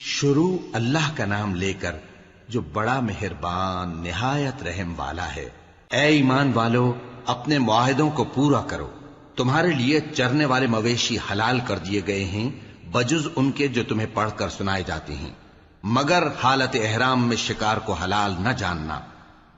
شروع اللہ کا نام لے کر جو بڑا مہربان نہایت رحم والا ہے۔ اے ایمان والو، اپنے معاہدوں کو پورا کرو۔ تمہارے لیے چرنے والے مویشی حلال کر دیے گئے ہیں بجز ان کے جو تمہیں پڑھ کر سنائے جاتے ہیں، مگر حالت احرام میں شکار کو حلال نہ جاننا۔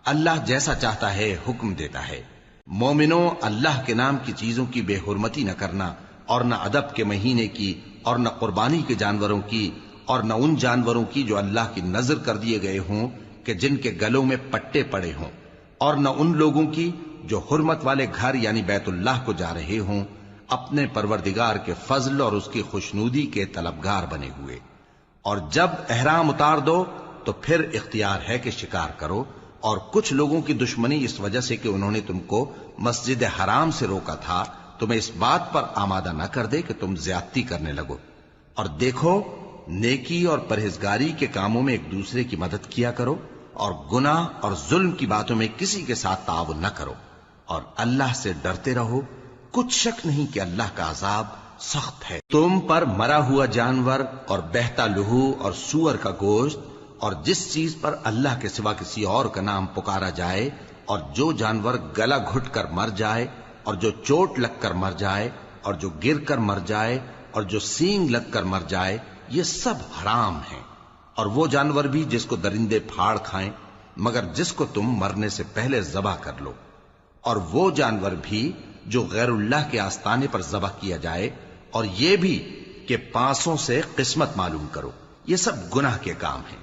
اللہ جیسا چاہتا ہے حکم دیتا ہے۔ مومنوں، اللہ کے نام کی چیزوں کی بے حرمتی نہ کرنا، اور نہ ادب کے مہینے کی، اور نہ قربانی کے جانوروں کی، اور نہ ان جانوروں کی جو اللہ کی نذر کر دیے گئے ہوں کہ جن کے گلوں میں پٹے پڑے ہوں، اور نہ ان لوگوں کی جو حرمت والے گھر یعنی بیت اللہ کو جا رہے ہوں اپنے پروردگار کے فضل اور اس کی خوشنودی کے طلبگار بنے ہوئے۔ اور جب احرام اتار دو تو پھر اختیار ہے کہ شکار کرو، اور کچھ لوگوں کی دشمنی اس وجہ سے کہ انہوں نے تم کو مسجد حرام سے روکا تھا تمہیں اس بات پر آمادہ نہ کر دے کہ تم زیادتی کرنے لگو۔ اور دیکھو، نیکی اور پرہیزگاری کے کاموں میں ایک دوسرے کی مدد کیا کرو، اور گناہ اور ظلم کی باتوں میں کسی کے ساتھ تعاون نہ کرو، اور اللہ سے ڈرتے رہو۔ کچھ شک نہیں کہ اللہ کا عذاب سخت ہے۔ تم پر مرا ہوا جانور اور بہتا لہو اور سور کا گوشت اور جس چیز پر اللہ کے سوا کسی اور کا نام پکارا جائے، اور جو جانور گلا گھٹ کر مر جائے، اور جو چوٹ لگ کر مر جائے، اور جو گر کر مر جائے، اور جو سینگ لگ کر مر جائے، یہ سب حرام ہیں۔ اور وہ جانور بھی جس کو درندے پھاڑ کھائیں، مگر جس کو تم مرنے سے پہلے ذبح کر لو، اور وہ جانور بھی جو غیر اللہ کے آستانے پر ذبح کیا جائے، اور یہ بھی کہ پانسوں سے قسمت معلوم کرو۔ یہ سب گناہ کے کام ہیں۔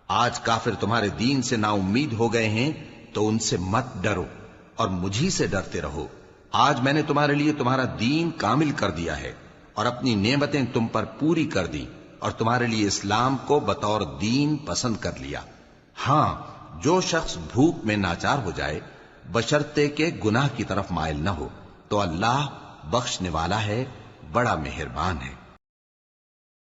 آج کافر تمہارے دین سے نا امید ہو گئے ہیں تو ان سے مت ڈرو اور مجھی سے ڈرتے رہو۔ آج میں نے تمہارے لیے تمہارا دین کامل کر دیا ہے اور اپنی نعمتیں تم پر پوری کر دی، اور تمہارے لیے اسلام کو بطور دین پسند کر لیا۔ ہاں، جو شخص بھوک میں ناچار ہو جائے بشرطے کہ گناہ کی طرف مائل نہ ہو تو اللہ بخشنے والا ہے، بڑا مہربان ہے۔